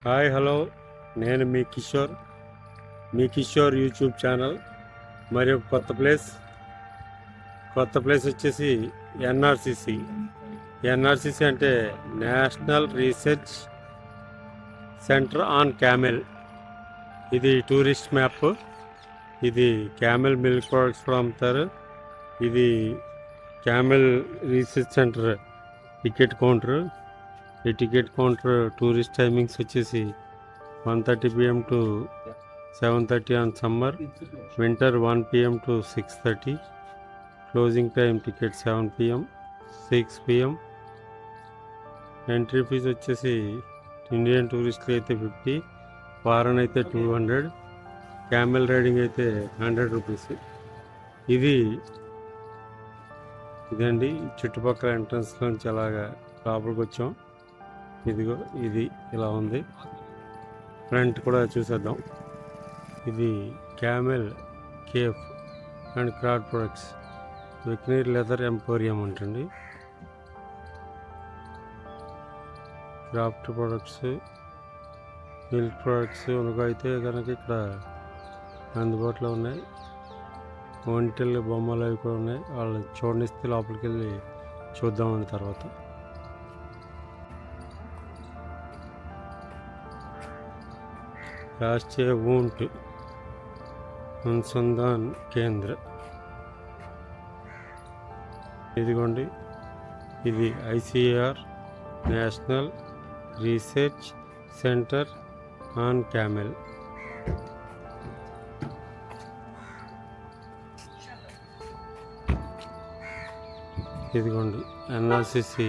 Hi hello, నేను మీ Kishore YouTube channel. మరి ఒక కొత్త ప్లేస్ వచ్చేసి ఎన్ఆర్సిసి అంటే national research centre on camel. ఇది టూరిస్ట్ మ్యాప్. ఇది క్యామెల్ మిల్క్ ప్రొడక్ట్స్ కూడా అమ్ముతారు. ఇది camel research centre ticket counter. ఈ టికెట్ కౌంటర్ టూరిస్ట్ టైమింగ్స్ వచ్చేసి 1:30 PM to 7:30 on summer, winter 1 PM to 6:30. Closing time ticket 7 PM, 6 PM. Entry fee వచ్చేసి Indian టూరిస్టులు అయితే 50, ఫారెన్ అయితే 200, క్యామెల్ రైడింగ్ అయితే 100 రూపీస్. ఇదండి చుట్టుపక్కల ఎంట్రన్స్లోంచి అలాగా లోపలికి వచ్చాం. ఇదిగో ఇది ఇలా ఉంది. ఫ్రంట్ కూడా చూసేద్దాం. ఇది camel cafe and craft products, Bikaner leather emporium అంటండి. క్రాఫ్ట్ ప్రొడక్ట్స్, మిల్క్ ప్రొడక్ట్స్ అయితే కనుక ఇక్కడ అందుబాటులో ఉన్నాయి. ఒంటెలు బొమ్మలు అవి కూడా ఉన్నాయి. వాళ్ళు చూడనిస్తే లోపలికి వెళ్ళి చూద్దామని తర్వాత. राष्ट्रीय ऊंट अनुसंधान केंद्र ఇదిగోండి. ఇది ICR national research centre on camel. ఇదిగోండి NRCC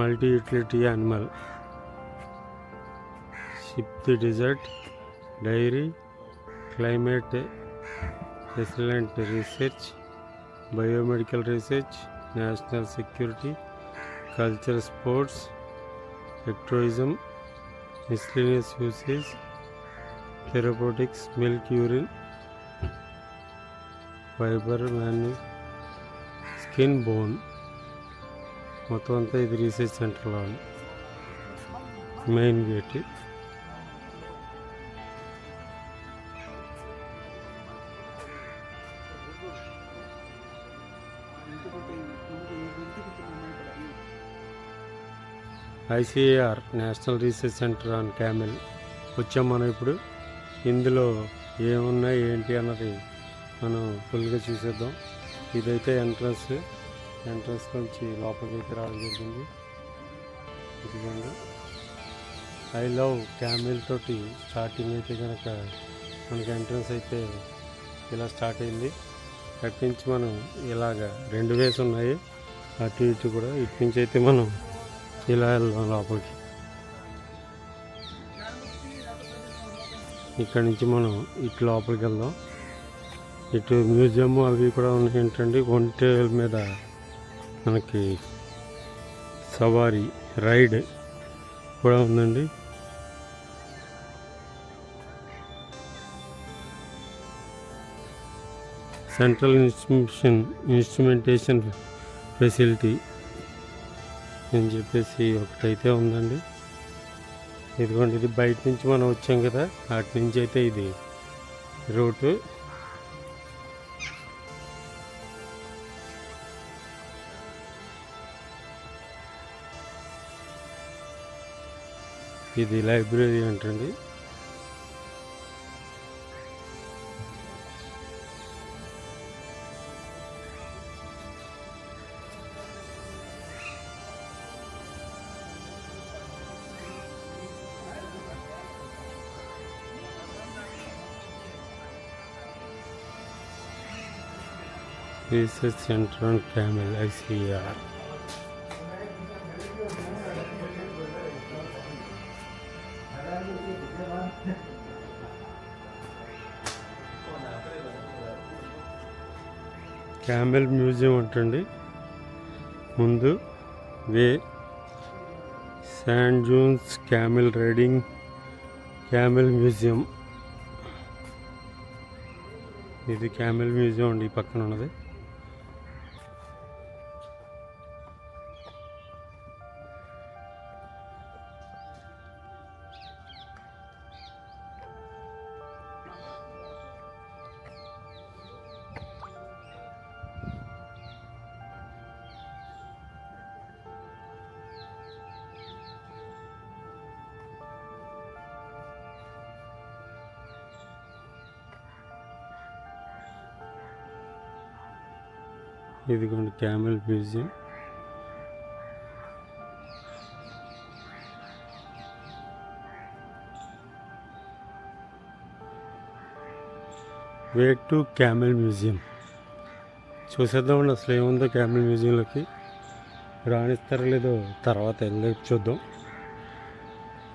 multi utility animal ship, the desert, dairy, climate resilient research, biomedical research, national security, culture, sports, ecotourism, miscellaneous usage, therapeutics, milk, urine, fibre, skin, bone. మొత్తం అంతా ఇది research సెంటర్లో main gate. ICAR national research centre on camel వచ్చాం మనం ఇప్పుడు. ఇందులో ఏమున్నాయి ఏంటి అన్నది మనం ఫుల్గా చూసేద్దాం. ఇదైతే ఎంట్రన్స్ నుంచి లోపలికి అయితే రావడం జరిగింది. ఇదిగోండి ఐ లవ్ క్యామెల్ తోటి స్టార్టింగ్ అయితే కనుక మనకి ఎంట్రన్స్ అయితే ఇలా స్టార్ట్ అయింది. అటు నుంచి మనం ఇలాగా 2 వేస్ ఉన్నాయి, అటు ఇటు కూడా. ఇటు నుంచి అయితే మనం ఇలా వెళ్దాం లోపలికి. ఇక్కడ నుంచి మనం ఇటు లోపలికి వెళ్దాం. ఇటు మ్యూజియం అవి కూడా ఉన్నాయి. ఏంటండి ఒంటెల మీద మనకి సవారీ రైడ్ కూడా ఉందండి. సెంట్రల్ ఇన్స్ట్రుమెంటేషన్ ఫెసిలిటీ అని చెప్పేసి ఒకటైతే ఉందండి. ఇదిగోండి, ఇది బయట నుంచి మనం వచ్చాం కదా, అటు నుంచి అయితే ఇది రూటు. ఇది లైబ్రరీ అంటండి. Research centre on camel, ICR. Camel museum అంటండి. ముందు way, sand dunes, camel riding, camel museum. ఇది క్యామెల్ మ్యూజియం అండి, ఈ పక్కన ఉన్నది. ఇదిగోండి camel museum. Way to camel museum. చూసేద్దామండి అసలు ఏముందో క్యామెల్ మ్యూజియంలోకి. రాణిస్తారో లేదో తర్వాత వెళ్ళి చూద్దాం.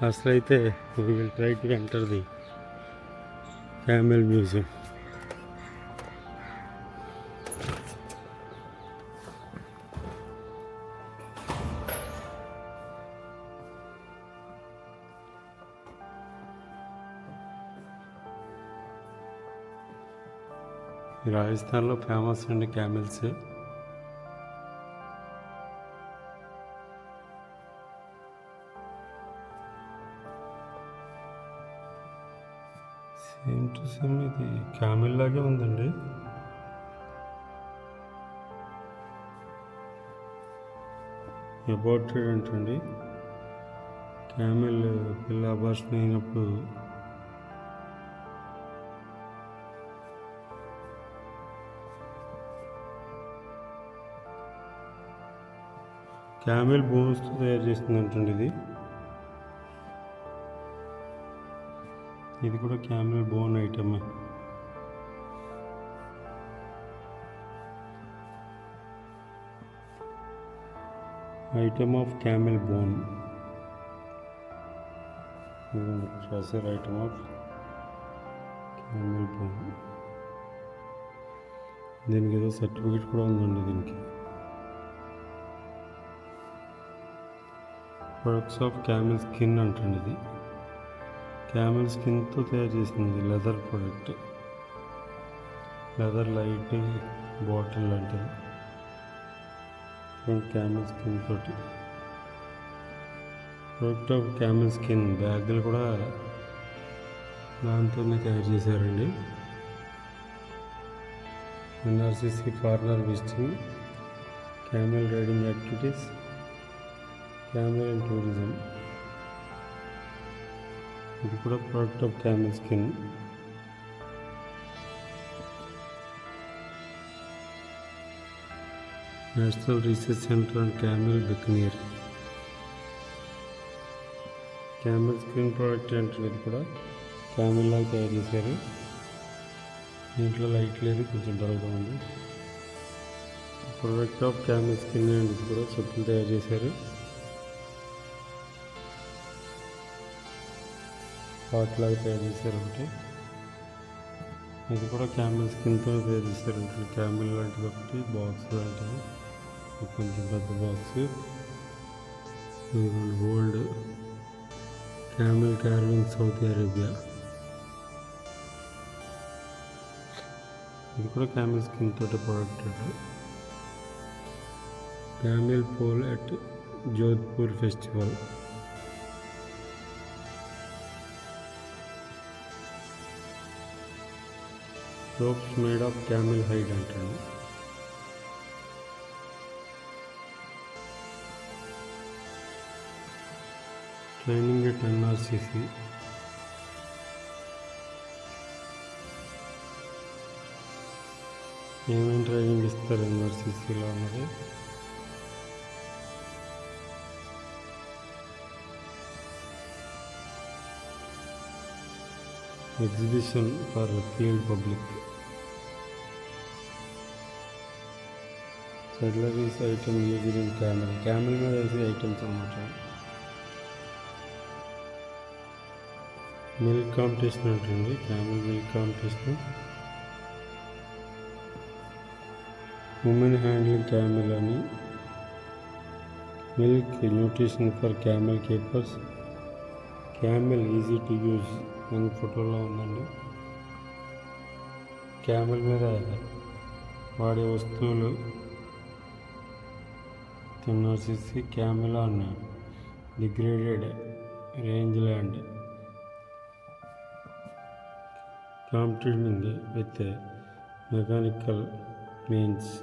అసలు అయితే we will try to enter the camel museum. రాజస్థాన్లో ఫేమస్ అండి క్యామెల్స్. సేమ్ టు సేమ్ ఇది క్యామెల్ లాగే ఉందండి. అబార్టెడ్ అంటండి. క్యామెల్ పిల్ల అబార్షన్ అయినప్పుడు క్యామెల్ బోన్స్తో తయారు చేస్తుందంటండి ఇది. ఇది కూడా క్యామెల్ బోన్ ఐటమే. Item of camel bone. రాశారు ఐటమ్ ఆఫ్ క్యామెల్ బోన్. దీనికి ఏదో సర్టిఫికేట్ కూడా ఉందండి దీనికి. ప్రొడక్ట్స్ ఆఫ్ క్యామెల్ స్కిన్ అంటండి ఇది. క్యామెల్ స్కిన్తో తయారు చేసింది leather product. Leather light bottle లాంటిది క్యామెల్ స్కిన్ తోటి. ప్రొడక్ట్ ఆఫ్ క్యామెల్ స్కిన్ బ్యాగులు కూడా దాంతోనే తయారు చేశారండి. NRCC foreigner visiting, camel riding activities, camel and tourism. ఇది కూడా product of camel skin. National research centre and camel Bikaner. Camel skin product అంటే ఇది కూడా క్యామెల్ లాగా తయారు చేశారు. దీంట్లో లైట్ లేదు, కొంచెం డల్గా ఉంది. Product of camel skin and ఇది కూడా చెప్పులు తయారు చేశారు. లాగా తయారు చేశారు ఒకటి. ఇది కూడా క్యామెల్ స్కిన్తో తయారు చేశారు. క్యామెల్ లాంటిది ఒకటి బాక్స్ లాంటిది, కొంచెం పెద్ద box. Old camel caravanning Saudi Arabia. ఇది కూడా క్యామెల్ స్కిన్ తోటి product. Camel polo at Jodhpur festival. ropes made of camel hide అంటారు. Training at NRCC. ఏమేమి ట్రైనింగ్ ఇస్తారు ఎన్ఆర్సిసిలో అన్నది. Exhibition for field public. Saddleries item used in camel. క్యామెల్ మీద వేసే ఐటమ్స్ అన్నమాట. మిల్క్ కాంపిటీషన్ ఉంటుంది. Camel milk competition. Women handling camel అని. Milk nutrition for camel keepers. Camel easy to use అని ఫోటోలో ఉందండి. క్యామెల్ మీద వాడే వస్తువులు. NRCC camel on degraded range land. Competing with mechanical means.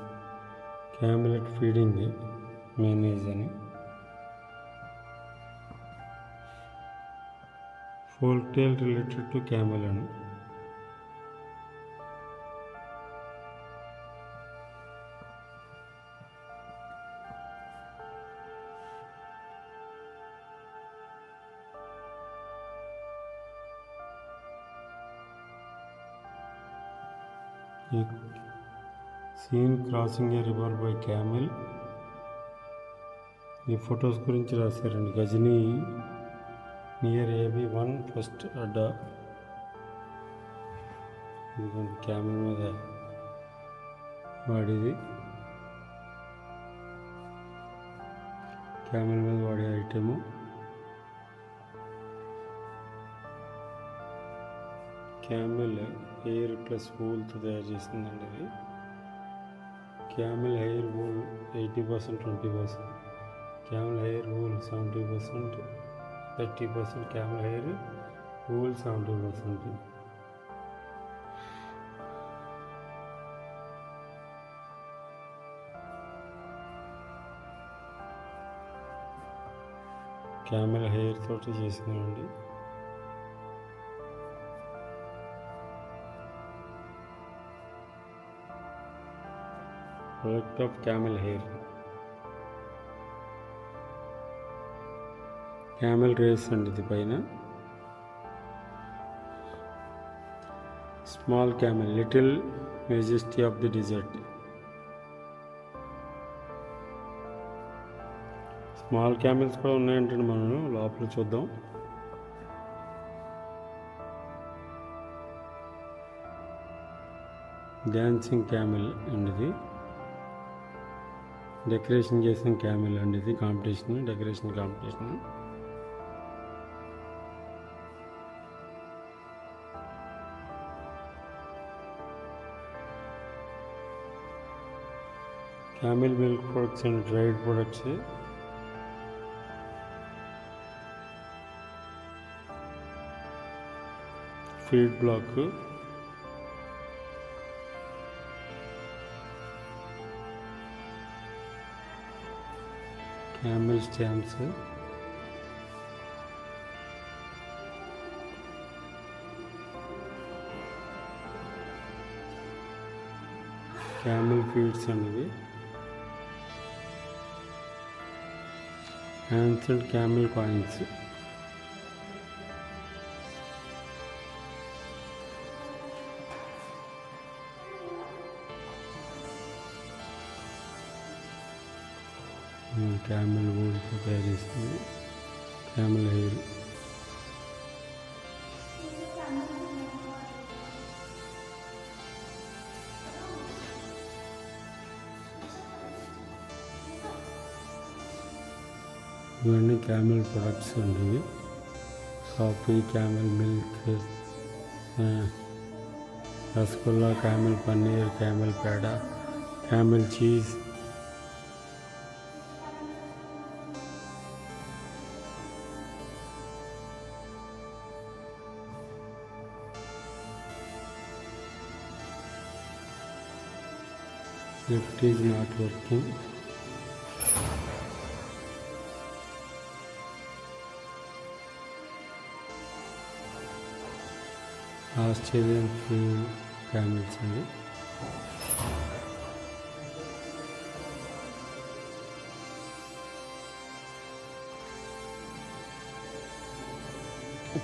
Camel feeding manage అని. Folk tale related to camel అని. Scene crossing a river by camel. ఈ photos గురించి రాశారండి. గజనీ నియర్ AB1 ఫస్ట్ అడ్డా. ఇదిగోండి క్యామెల్ మీద వాడేది, క్యామెల్ మీద వాడే ఐటెము. క్యామెల్ హెయిర్ ప్లస్ వూల్తో తయారు చేసిందండి ఇది. Camel hair wool 80%, 20%. Camel hair wool 70%, 30%. Camel hair wool 70%. Camel hair తోటి చేసిందండి. Product of camel hair. Camel race అండి ఇది పైన. Small camel little majesty of the desert. Small camels కూడా ఉన్నాయంటే మనం లోపల చూద్దాం. డ్యాన్సింగ్ క్యామెల్ అండి ఇది. డెకరేషన్ చేసిన క్యామెల్ అండి ఇది. Competition, decoration competition. Camel milk products and dried products. Feed block, camel stamps, camel feeds అనేవి, యాన్సెంట్ క్యామెల్ కాయిన్స్. క్యామెల్ వూల్తో తయారు చేస్తుంది. Camel hair. ఇవన్నీ క్యామెల్ ప్రొడక్ట్స్ అండి. Coffee, camel milk, rasgulla, camel paneer, camel peda, camel cheese. Lift is not working. Australian full camels అండి.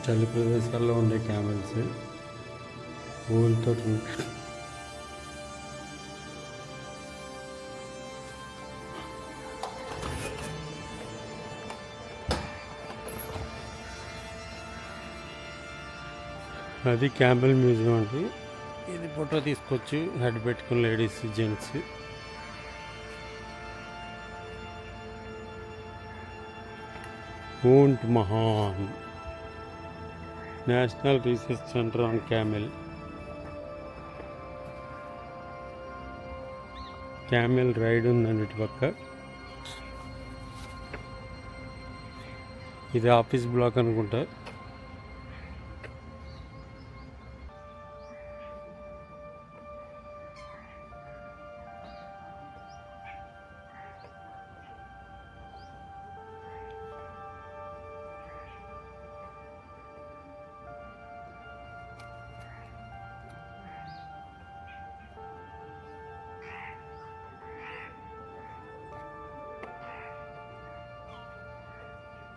చలి ప్రదేశాల్లో ఉండే క్యామెల్స్ ఊళ్ళతో. అది క్యామెల్ మ్యూజియం అండి. ఇది ఫోటో తీసుకోవచ్చు, హెడ్ పెట్టుకుని లేడీస్, జెంట్స్. ఊంట్ మహాన్ national research centre on camel. Camel ride ఉందండి ఇటు పక్క. ఇది ఆఫీస్ బ్లాక్ అనుకుంటా.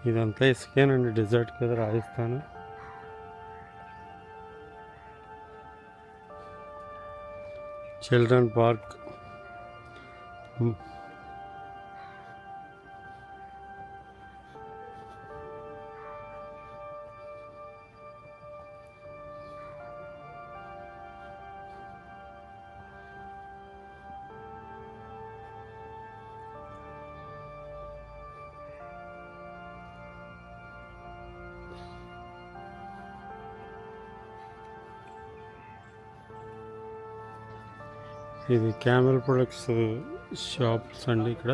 ఇదంతా ఇసుకేనండి, డెజర్ట్ కదా రాజస్థాన్. Children park. ఇది క్యామెల్ ప్రొడక్ట్స్ షాప్స్ అండి. ఇక్కడ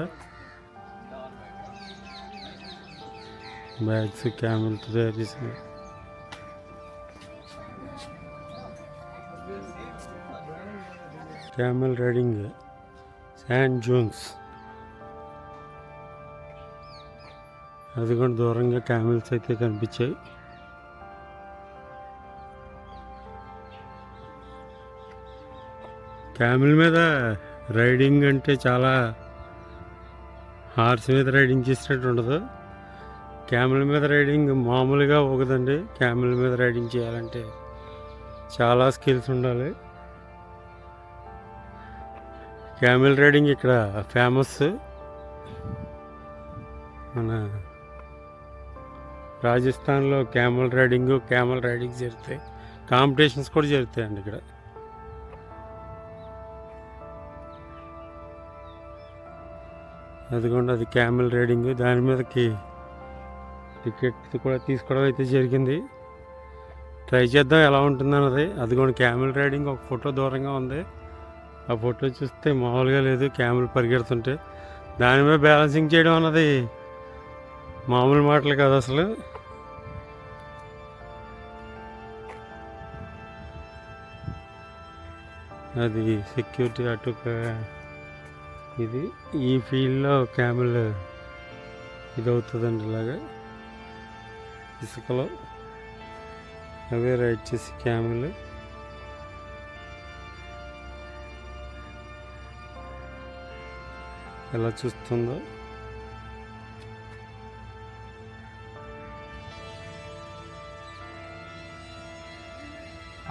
బ్యాగ్స్ క్యామెల్తో తయారు చేసిన క్యామెల్ రైడింగ్ శాండ్ జోన్స్. అది కూడా దూరంగా క్యామెల్స్ అయితే కనిపించాయి. క్యామెల్ మీద రైడింగ్ అంటే చాలా హార్స్ మీద రైడింగ్ చేసినట్టు ఉండదు. క్యామెల్ మీద రైడింగ్ మామూలుగా ఒకదండి. క్యామెల్ మీద రైడింగ్ చేయాలంటే చాలా స్కిల్స్ ఉండాలి. క్యామెల్ రైడింగ్ ఇక్కడ ఫేమస్. మన రాజస్థాన్లో క్యామెల్ రైడింగ్ జరుగుతాయి. కాంపిటీషన్స్ కూడా జరుగుతాయండి ఇక్కడ. అదిగోండి, అది క్యామెల్ రైడింగ్. దాని మీదకి టికెట్ కూడా తీసుకోవడం అయితే జరిగింది. ట్రై చేద్దాం ఎలా ఉంటుందన్నది. అదిగోండి క్యామెల్ రైడింగ్. ఒక ఫోటో దూరంగా ఉంది. ఆ ఫోటో చూస్తే మామూలుగా లేదు. క్యామెల్ పరిగెడుతుంటే దాని మీద బ్యాలెన్సింగ్ చేయడం అన్నది మామూలు మాటలు కాదు అసలు. అది సెక్యూరిటీ అటు ఇది ఈ ఫీల్డ్లో క్యామెల్ ఇది అవుతుందండి. ఇలాగా ఇసుకలో అవే రైడ్ చేసి క్యామెల్ ఎలా చూస్తుందో.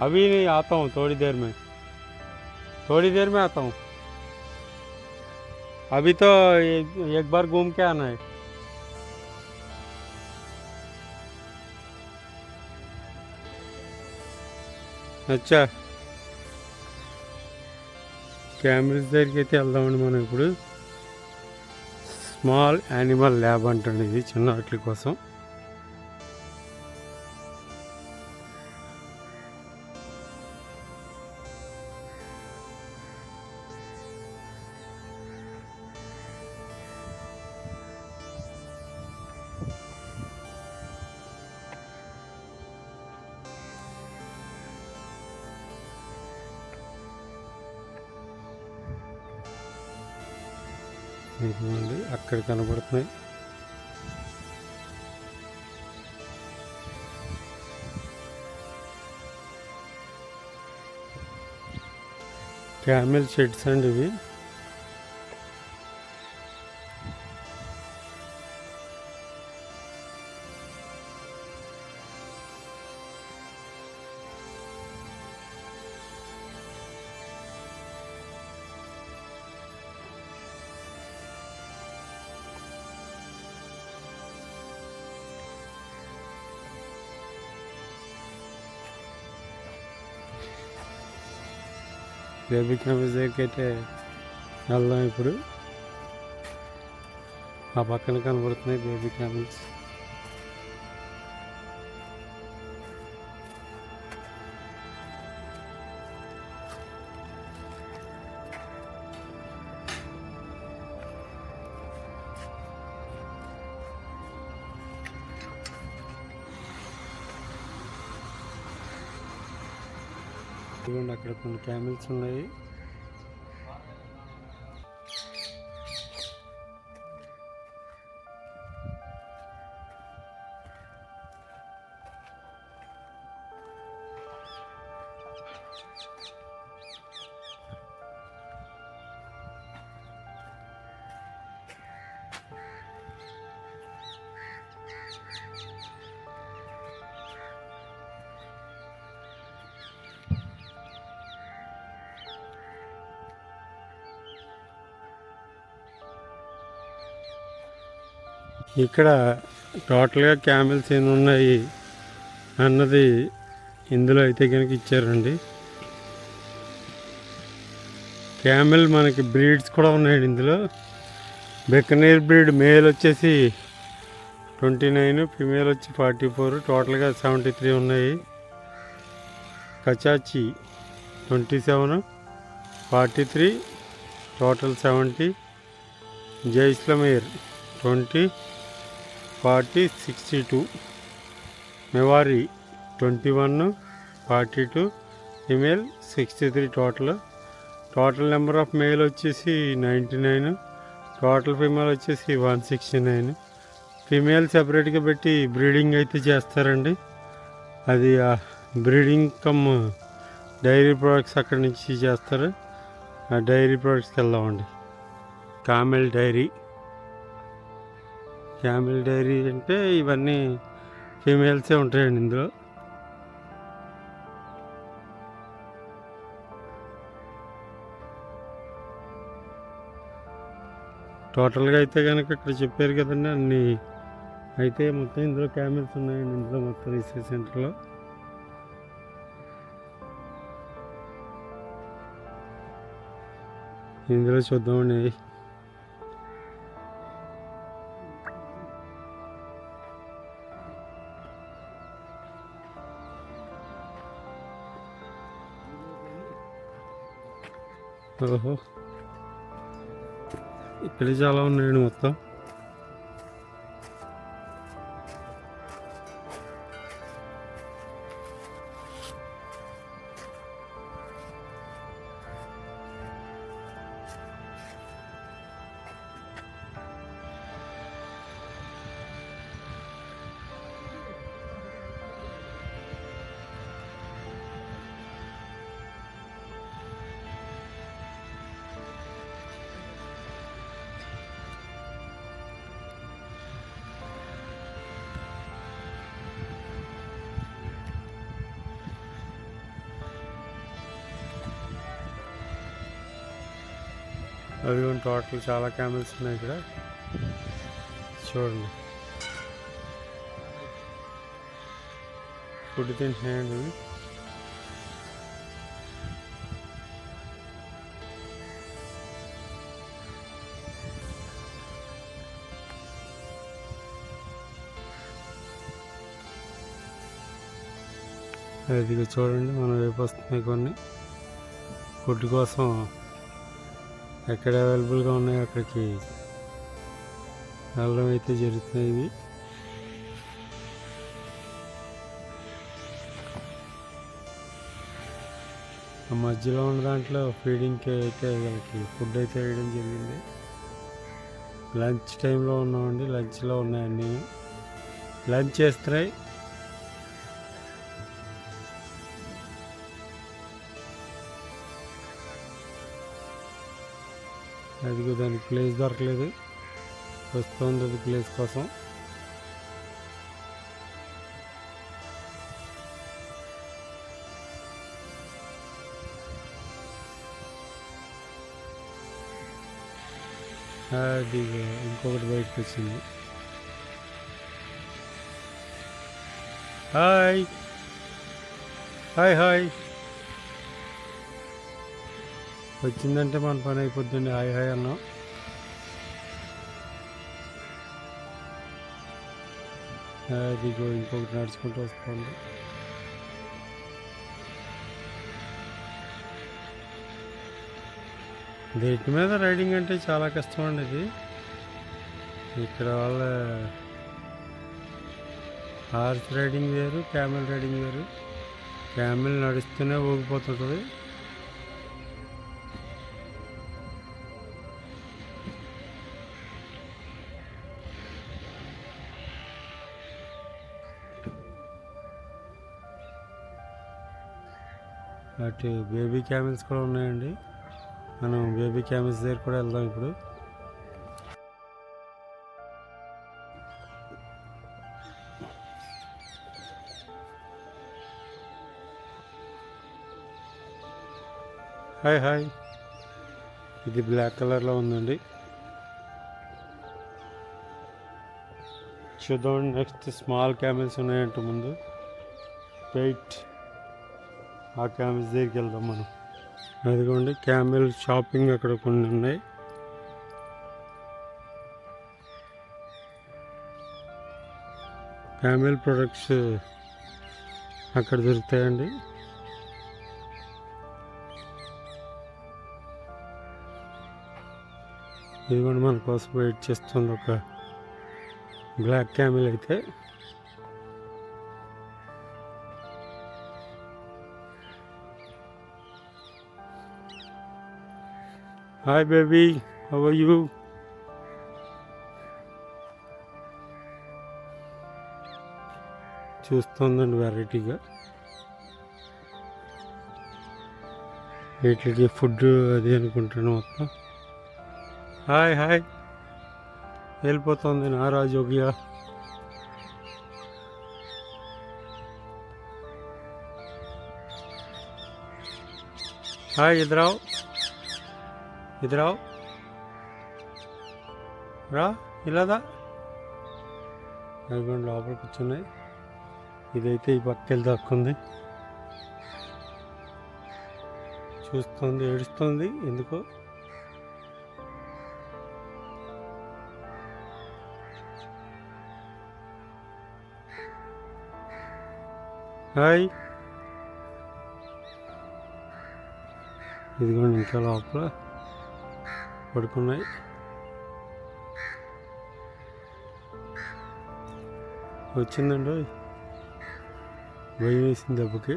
अभी नहीं आता हूँ, थोड़ी देर में आता हूँ. अभी तो एक बार घूम के आना है. अच्छा, కెమెరాస్ దగ్గరికి అయితే వెళ్దామండి మనం ఇప్పుడు. స్మాల్ యానిమల్ ల్యాబ్ అంటండి ఇది, చిన్న వాటి కోసం. ఇదిగోండి అక్కడ కనబడుతున్నాయి. క్యామెల్ షెడ్స్ అండి ఇవి. బేబీ క్యామెల్స్ దగ్గరికి అయితే వెళ్దాం ఇప్పుడు. ఆ పక్కన కనబడుతున్నాయి బేబీ క్యామెల్స్. ఇదిగోండి అక్కడ కొన్ని క్యామెల్స్ ఉన్నాయి. ఇక్కడ టోటల్గా క్యామెల్స్ ఎన్ని ఉన్నాయి అన్నది ఇందులో అయితే కనుక ఇచ్చారండి. క్యామెల్ మనకి బ్రీడ్స్ కూడా ఉన్నాయండి ఇందులో. బెకనీర్ బ్రీడ్ మేల్ వచ్చేసి 29, ఫిమేల్ వచ్చి 44, టోటల్గా 73 ఉన్నాయి. కచాచి 27, 43, total 70. జైస్లమేర్ 20, 40, 62. మెవారీ 21, 42, female 63 total. Total number of male వచ్చేసి 99, టోటల్ ఫిమేల్ వచ్చేసి 169. ఫిమేల్ సెపరేట్గా పెట్టి బ్రీడింగ్ అయితే చేస్తారండి. అది బ్రీడింగ్ కమ్ డైరీ ప్రోడక్ట్స్ అక్కడి నుంచి చేస్తారు. ఆ డైరీ ప్రోడక్ట్స్కి వెళ్దామండి. క్యామెల్ డైరీ అంటే ఇవన్నీ ఫీమేల్సే ఉంటాయండి ఇందులో. టోటల్గా అయితే కనుక ఇక్కడ చెప్పారు కదండి, అన్ని అయితే మొత్తం ఇందులో క్యామెల్స్ ఉన్నాయండి ఇందులో మొత్తం రీసెర్చ్ సెంటర్లో. ఇందులో చూద్దామండి. ఓహో, ఇక్కడ చాలా ఉన్నాయండి మొత్తం. అవి టోటల్ చాలా క్యామెల్స్ ఉన్నాయి ఇక్కడ చూడండి. ఫుడ్ తింటున్నాయండి. అది చూడండి, మనం వైపు వస్తున్నాయి కొన్ని ఫుడ్ కోసం. ఎక్కడ అవైలబుల్గా ఉన్నాయో అక్కడికి వెళ్ళడం అయితే జరుగుతున్నాయి. ఇవి ఆ మధ్యలో ఉన్న దాంట్లో ఫీడింగ్కి అయితే వాళ్ళకి ఫుడ్ అయితే వేయడం జరిగింది. లంచ్ టైంలో ఉన్నామండి, లంచ్లో ఉన్నాయండి. లంచ్ చేస్తున్నాయి. అదిగో దానికి ప్లేస్ దొరకలేదు, వస్తుంది అది ప్లేస్ కోసం. అది ఇంకొకటి బయటకు వచ్చింది. హాయ్ హాయ్ హాయ్ వచ్చిందంటే మన పని అయిపోద్దండి. హాయ్ హాయ్ అన్నాం. అదిగో ఇంకొకటి నడుచుకుంటూ వస్తుంది. వీటి మీద రైడింగ్ అంటే చాలా కష్టం అండి. ఇది ఇక్కడ వాళ్ళ హార్స్ రైడింగ్ వేరు, క్యామెల్ రైడింగ్ వేరు. క్యామెల్ నడుస్తూనే ఊగిపోతుంటుంది. అటు బేబీ క్యామెల్స్ కూడా ఉన్నాయండి. మనం బేబీ క్యామెల్స్ దగ్గర కూడా వెళ్దాం ఇప్పుడు. Hi hi. ఇది బ్లాక్ కలర్లో ఉందండి. చూద్దాం. నెక్స్ట్ స్మాల్ క్యామెల్స్ ఉన్నాయంట ముందు. వెయిట్, ఆ క్యామెల్స్ దగ్గరికి వెళ్దాం మనం. అదిగోండి క్యామెల్ షాపింగ్ అక్కడ కొన్ని ఉన్నాయి. క్యామెల్ ప్రొడక్ట్స్ అక్కడ దొరుకుతాయండి. ఇదిగోండి మన కోసం వెయిట్ చేస్తుంది ఒక బ్లాక్ క్యామెల్ అయితే. Hi baby, how are you? చూస్తుందండి వెరైటీగా. వీటికి ఫుడ్ అది అనుకుంటాను మొత్తం. హాయ్ హాయ్, వెళ్ళిపోతుంది నారా జోగియా. హాయ్, ఇద్దరావు ఇద్దరావు రా, ఇలాదా. అదిగోండి లోపల కూర్చున్నాయి. ఇదైతే ఈ పక్కకి దక్కుంది. చూస్తుంది, ఏడుస్తుంది ఎందుకో. హాయ్, ఇదిగోండి ఇంకా లోపల పడుకున్నాయి. వచ్చిందండి, భయం వేసింది దెబ్బకి.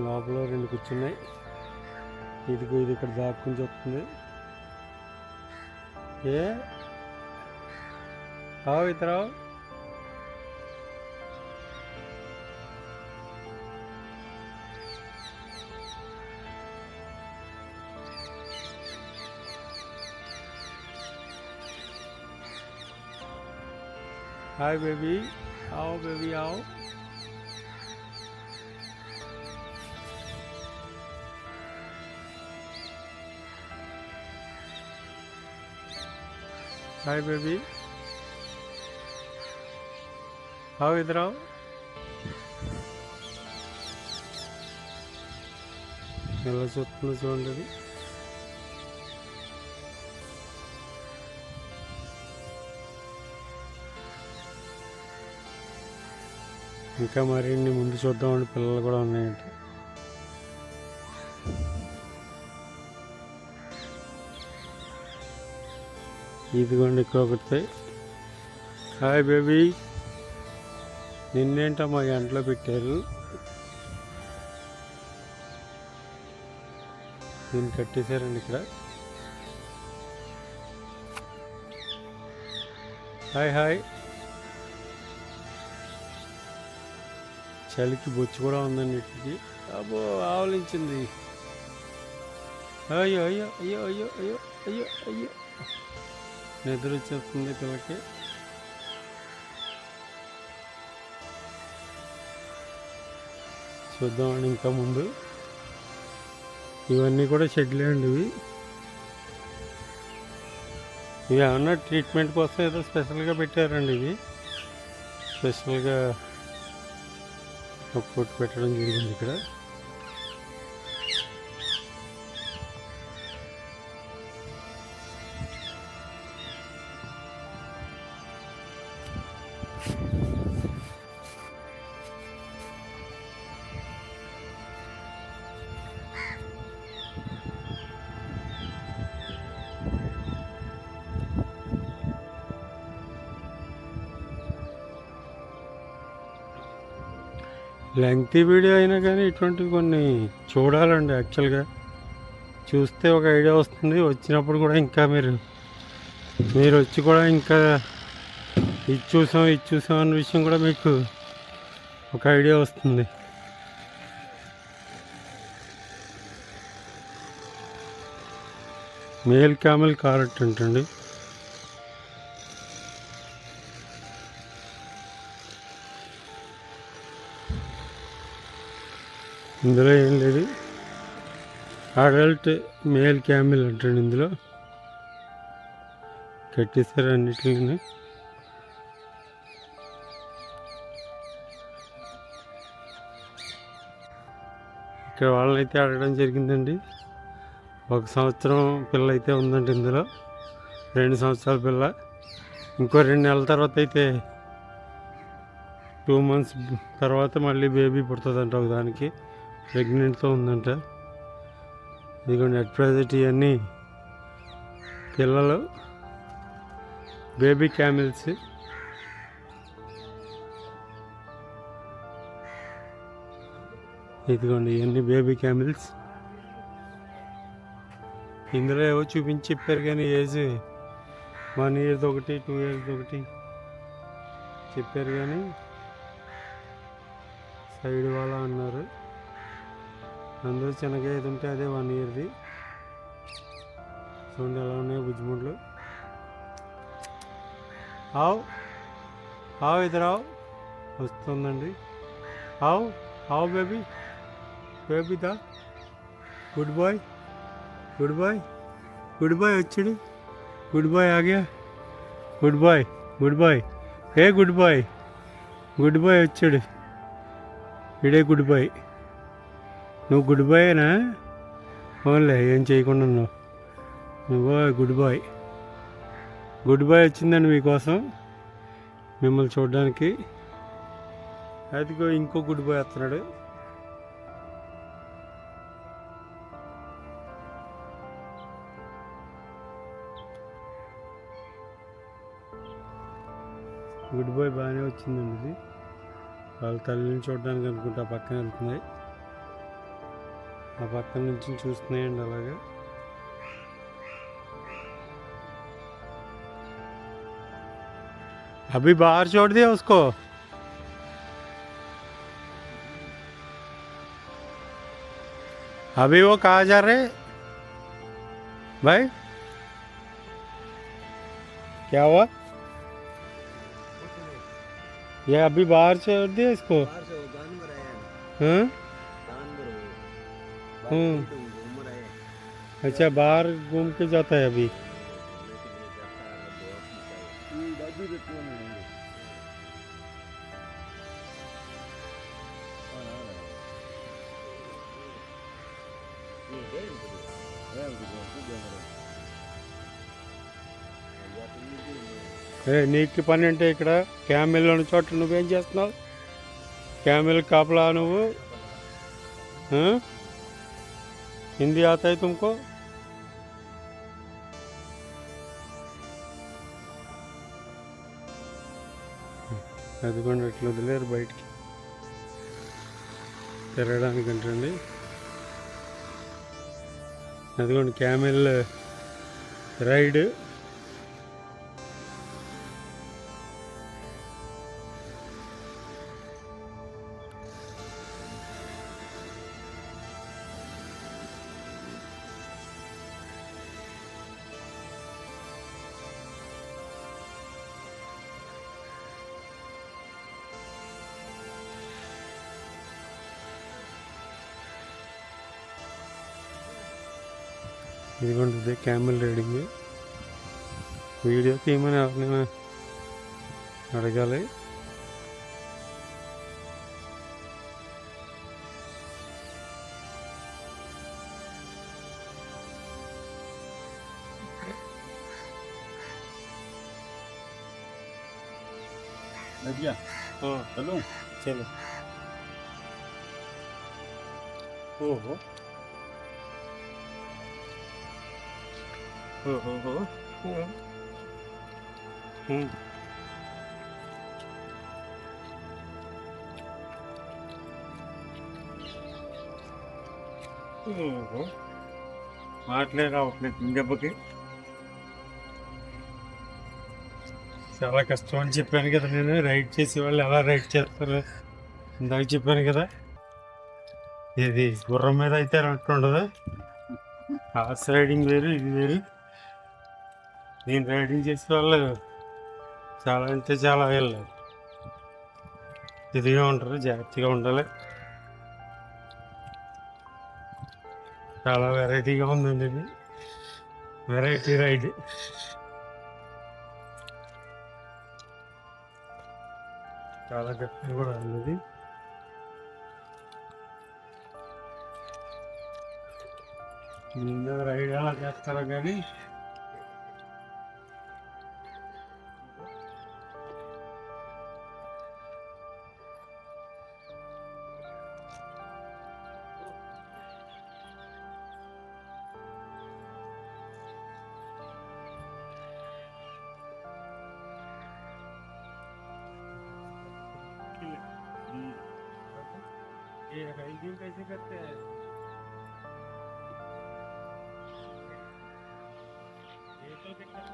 లోపల రెండు కూర్చున్నాయి. ఇది ఇక్కడ దాక్కుని చెప్తుంది. ఏ ఆవు ఇతరావు. हाय बेबी, आओ बेबी आओ. हाय बेबी, आओ इधर आओ. ఎలా చూస్తుందో చూడండి. ఇంకా మరిన్ని ముందు చూద్దామండి, పిల్లలు కూడా ఉన్నాయంట. ఇదిగోండి ఇక్కడ ఒకటి. హాయ్ బేబీ, నిన్నేంటమ్మా ఎండలో పెట్టారు? దీన్ని కట్టేశారండి ఇక్కడ. Hi hi. చలికి బొచ్చు కూడా ఉందండి వీటికి. అబ్బో ఆవలించింది. అయ్యో అయ్యో అయ్యో అయ్యో అయ్యో అయ్యో అయ్యో, నిద్ర వచ్చేస్తుంది పిల్లకి. చూద్దామండి ఇంకా ముందు. ఇవన్నీ కూడా షెడ్లే అండి. ఇవి ఏమన్నా ట్రీట్మెంట్ కోసం ఏదో స్పెషల్గా పెట్టారండి. ఇవి స్పెషల్గా ఒక కొట్టు పెట్టడం జరిగింది ఇక్కడ. లెంగ్తీ వీడియో అయినా కానీ ఇటువంటివి కొన్ని చూడాలండి. యాక్చువల్గా చూస్తే ఒక ఐడియా వస్తుంది. వచ్చినప్పుడు కూడా ఇంకా మీరు వచ్చి కూడా ఇంకా ఇది చూసాం అన్న విషయం కూడా మీకు ఒక ఐడియా వస్తుంది. మేల్ క్యామెల్ కారెట్ అంటండి. ఇందులో ఏం లేదు. అడల్ట్ మేల్ క్యామిల్ అంటాడు ఇందులో కట్టేస్తారు అన్నిటిని. ఇక్కడ వాళ్ళనైతే అడగడం జరిగిందండి. 1 సంవత్సరం పిల్ల అయితే ఉందండి ఇందులో, 2 సంవత్సరాల పిల్ల. ఇంకో 2 నెలల తర్వాత అయితే 2 మంత్స్ తర్వాత మళ్ళీ బేబీ పుడుతుందంట. ఒకదానికి ప్రెగ్నెంట్తో ఉందంట. ఇదిగోండి అట్ ప్రజెంట్ ఇవన్నీ పిల్లలు, బేబీ క్యామిల్స్. ఇదిగోండి ఇవన్నీ బేబీ క్యామిల్స్. ఇందులో ఏవో చూపించి చెప్పారు కానీ ఏజ్ 1 ఇయర్ది ఒకటి, 2 ఇయర్ది ఒకటి చెప్పారు కానీ సైడ్ వాళ్ళ అన్నారు. అందులో చిన్నగా ఏది ఉంటే అదే 1 ఇయర్ది. చూడండి ఎలా ఉన్నాయో బుజ్జిముడ్లు. ఆవు ఇద్దరావు వస్తుందండి. ఆవు బేబీ దా. గుడ్ బాయ్ వచ్చాడు. గుడ్ బాయ్ ఆగా. గుడ్ బాయ్ ఏ గుడ్ బాయ్ వచ్చాడు. ఇడే గుడ్ బాయ్. నువ్వు గుడ్ బాయేనా? ఓన్లే ఏం చేయకుండా నువ్వు గుడ్ బాయ్ వచ్చిందండి మీకోసం, మిమ్మల్ని చూడడానికి. అదిగో ఇంకో గుడ్ బాయ్ వస్తున్నాడు. గుడ్ బాయ్ బాగానే వచ్చిందండి. ఇది వాళ్ళ తల్లిని చూడడానికి అనుకుంటా పక్కన వెళ్తున్నాయి. ఆ పక్కన నుంచి చూస్తున్నాయండి అలాగే. अभी बाहर छोड़ दिया उसको. अभी वो कहाँ जा रहे भाई? क्या हुआ? ये अभी बाहर छोड़ दिया इसको. हाँ अच्छा, बाहर घूम के जाता है अभी. నీకు పని అంటే ఇక్కడ క్యామెల్లో ఉన్న చోట నువ్వేం చేస్తున్నావు? క్యామెల్ కాపలా నువ్వు. హిందీ ఆతాయి తుమ్కో? అదిగోండి అట్లా వదిలేరు బయటికి తిరగడానికంటండి. అదిగోండి క్యామెల్ రైడ్. ఇదిగోండి క్యామెల్ రైడింగ్. వీడియో తీయమని ఎవరినైనా అడగాలి. చలో చలో. ఓహో మాటలే రావట్లేదు దెబ్బకి. చాలా కష్టం అని చెప్పాను కదా నేను. రైడ్ చేసే వాళ్ళు ఎలా రైడ్ చేస్తారు ఇందాక చెప్పాను కదా. ఇది గుర్రం మీద అయితే అంటుండదు. హార్స్ రైడింగ్ వేరు, ఇది వేరు. నేను రైడింగ్ చేసే వాళ్ళు చాలా అంటే చాలా వెళ్ళాలి. ఇదిగా ఉంటారు, జాగ్రత్తగా ఉండాలి. చాలా వెరైటీగా ఉందండి ఇది. Variety ride. చాలా గట్టిగా కూడా ఉంది ఇది. రైడ్ ఎలా చేస్తారో కానీ ये राइडिंग कैसे करते हैं? ये तो दिक्कत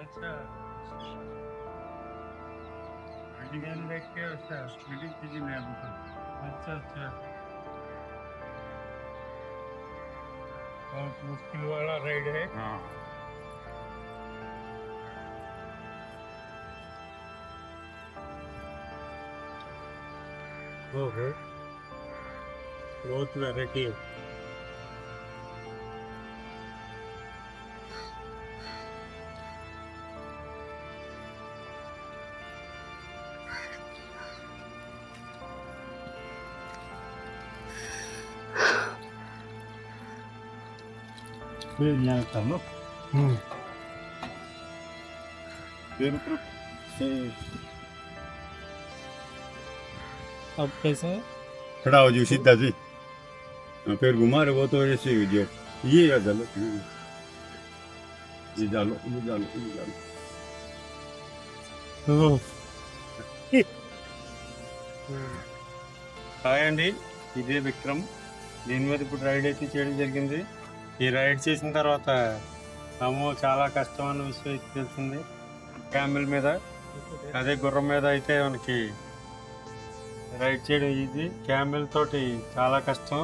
अच्छा देख के उसका मीटिंग कीजिए मैं अच्छा अच्छा बहुत मुश्किल वाला राइड है। हाँ ओके बहुत वैरायटी है। यहाँ चलो फिर से अब कैसे खड़ा हो जाओ सीधा जी फिर घुमा रहे वो तो ऐसे ही जो ये है चलो ये डालो ये डालो ये डालो హాయ్ అండి, ఇదే విక్రమ్. దీని మీద ఇప్పుడు రైడ్ అయితే చేయడం జరిగింది. ఈ రైడ్ చేసిన తర్వాత అమ్మో చాలా కష్టం అన్న విషయం అయితే తెలిసింది. క్యామెల్ మీద, అదే గుర్రం మీద అయితే మనకి రైడ్ చేయడం ఈజీ. క్యామెల్ తోటి చాలా కష్టం.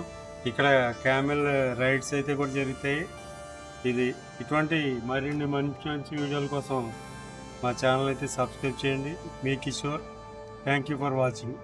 ఇక్కడ క్యామెల్ రైడ్స్ అయితే కూడా జరుగుతాయి. ఇటువంటి మరిన్ని మంచి మంచి వీడియోల కోసం మా ఛానల్ అయితే సబ్స్క్రైబ్ చేయండి. మీ Kishore. Thank you for watching.